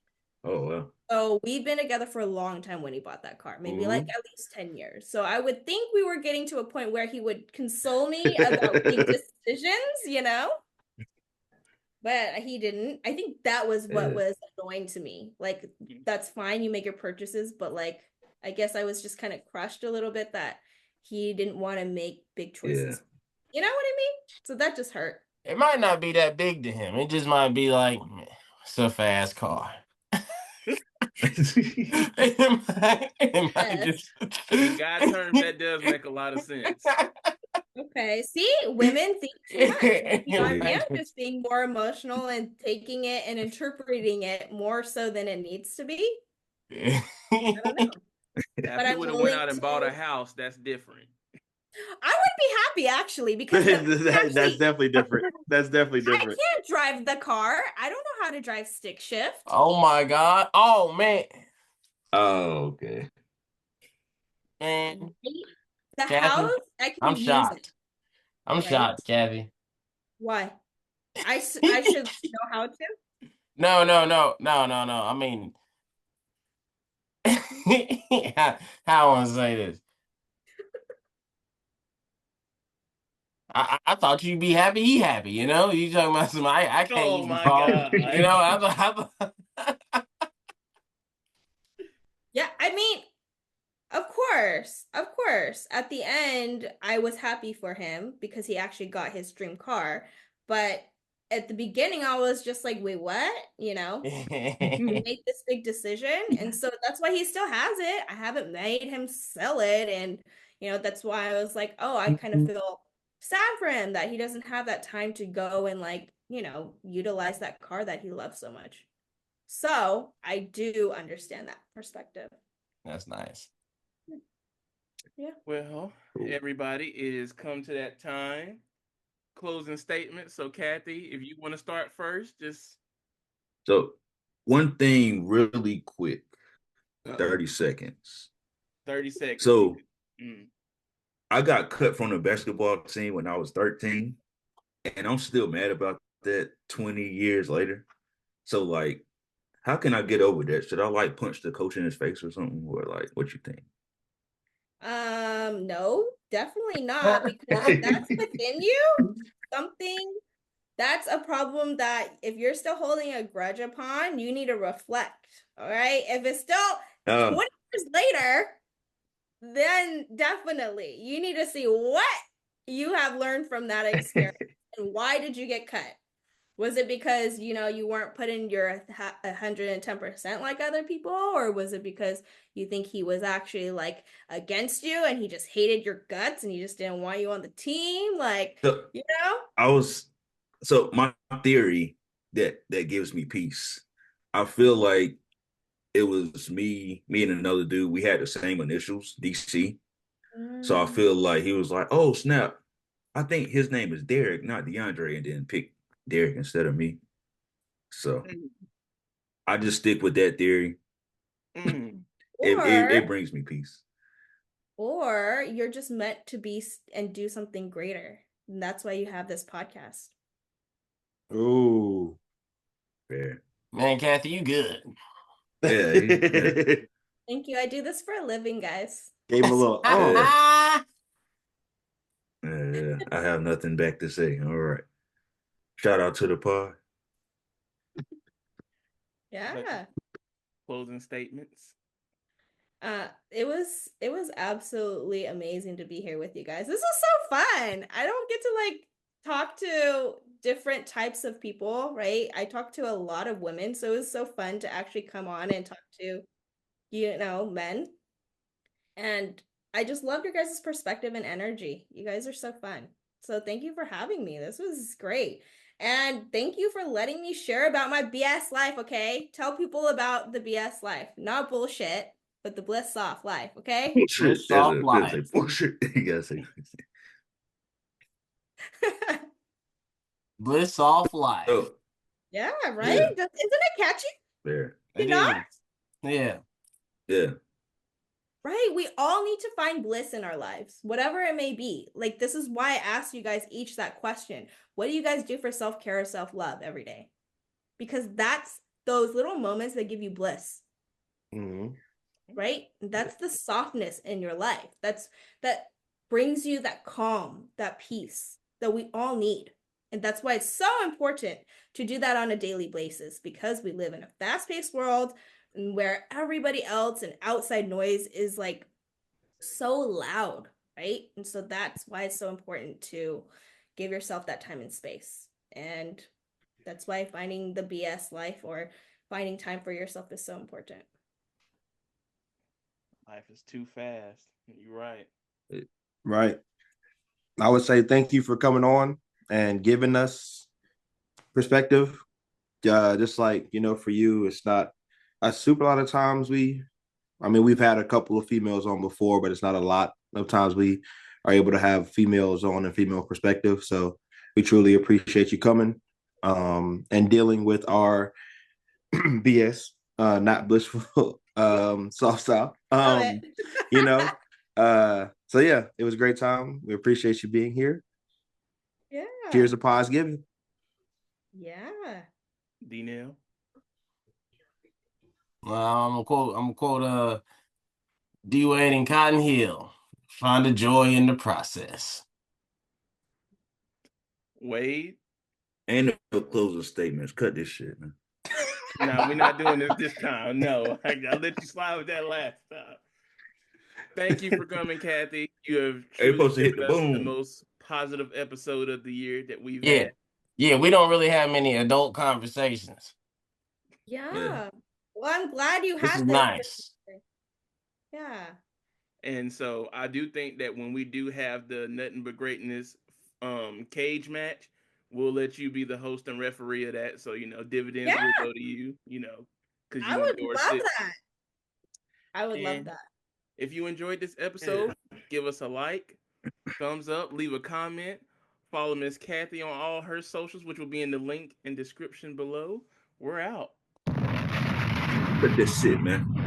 Oh well. So we've been together for a long time when he bought that car, maybe like at least 10 years. So I would think we were getting to a point where he would console me about making decisions, you know? But he didn't. I think that was what was annoying to me. Like, that's fine, you make your purchases, but like, I guess I was just kind of crushed a little bit that he didn't want to make big choices. You know what I mean? So that just hurt. It might not be that big to him. It just might be like, it's a fast car. In God terms, that does make a lot of sense. Okay, see, women think too much. You know, I am just being more emotional and taking it and interpreting it more so than it needs to be. I don't know. But if you would have went out and bought a house, that's different. I would be happy actually because that's definitely different. That's definitely different. I can't drive the car. I don't know how to drive stick shift. Oh my God. Oh man. Oh, okay. And the house, I can use shocked. it. I'm shocked, Kathy. Why? I should know how to? No. I mean, how I want to say this. I thought you'd be happy. He happy, you know. You talking about somebody I can't. Oh my God! You know, I Yeah, I mean, of course. At the end, I was happy for him because he actually got his dream car. But at the beginning, I was just like, wait, what? You know, make this big decision. And so that's why he still has it. I haven't made him sell it. And, you know, that's why I was like, oh, I kind of feel sad for him that he doesn't have that time to go and like, you know, utilize that car that he loves so much. So I do understand that perspective. That's nice. Yeah. Well, everybody, it has come to that time. Closing statement. So, Kathy, if you want to start first, just. So, one thing really quick, 30 seconds. 30 seconds. So, I got cut from the basketball team when I was 13, and I'm still mad about that 20 years later. So, like, how can I get over that? Should I, like, punch the coach in his face or something? Or, like, what you think? No, definitely not, because if that's within you, something that's a problem that if you're still holding a grudge upon, you need to reflect. All right. If it's still 20 years later, then definitely you need to see what you have learned from that experience and why did you get cut? Was it because, you know, you weren't putting your 110% like other people? Or was it because you think he was actually like against you and he just hated your guts and he just didn't want you on the team? Like, you know? So my theory that gives me peace, I feel like it was me and another dude. We had the same initials, DC. So I feel like he was like, oh, snap. I think his name is Derek, not DeAndre, and then pick Derek instead of me. So I just stick with that theory. It brings me peace. or you're just meant to be and do something greater. And that's why you have this podcast. Ooh. Fair. Man, Kathy, you good. Yeah. Thank you. I do this for a living, guys. Gave him a little, Yeah, I have nothing back to say. All right. Shout out to the pod. Yeah. Closing statements. It was absolutely amazing to be here with you guys. This was so fun. I don't get to like talk to different types of people, right? I talk to a lot of women, so it was so fun to actually come on and talk to, men. And I just loved your guys' perspective and energy. You guys are so fun. So thank you for having me. This was great. And thank you for letting me share about my BS life, okay? Tell people about the BS life. Not bullshit, but the Bliss Soft life, okay? Bliss Soft life. Bullshit. You gotta say. Bliss Soft life. Oh. Yeah, right? Yeah. Isn't it catchy? Fair. It is. Yeah. Yeah. Right? We all need to find bliss in our lives, whatever it may be. Like, this is why I asked you guys each that question. What do you guys do for self-care or self-love every day? Because that's those little moments that give you bliss. Mm-hmm. Right? That's the softness in your life. That brings you that calm, that peace that we all need. And that's why it's so important to do that on a daily basis, because we live in a fast-paced world where everybody else and outside noise is like so loud, right? And so that's why it's so important to give yourself that time and space. And that's why finding the BS life or finding time for yourself is so important. Life is too fast. You're right. Right. I would say thank you for coming on and giving us perspective. Just like, for you, it's not a super lot of times we've had a couple of females on before, but it's not a lot of times we are able to have females on and female perspective. So we truly appreciate you coming and dealing with our BS, not blissful soft style. So yeah, it was a great time. We appreciate you being here. Yeah. Cheers to Podsgiving. Yeah. Darnel. Well, I'm gonna quote D Wade and Cotton Hill. Find the joy in the process. Wade. Ain't no closing statements. Cut this shit, man. No, we're not doing this time. No, I'll let you slide with that last time. Thank you for coming, Kathy. You have truly given us the most positive episode of the year that we've had. Yeah, we don't really have many adult conversations. Yeah. Well, I'm glad you had this. Is this. nice. Yeah. And so I do think that when we do have the Nothing But Greatness cage match, we'll let you be the host and referee of that. So, dividends will go to you, because you endorse it. I would love that. If you enjoyed this episode, give us a like, thumbs up, leave a comment. Follow Miss Kathy on all her socials, which will be in the link and description below. We're out. Put this shit, man.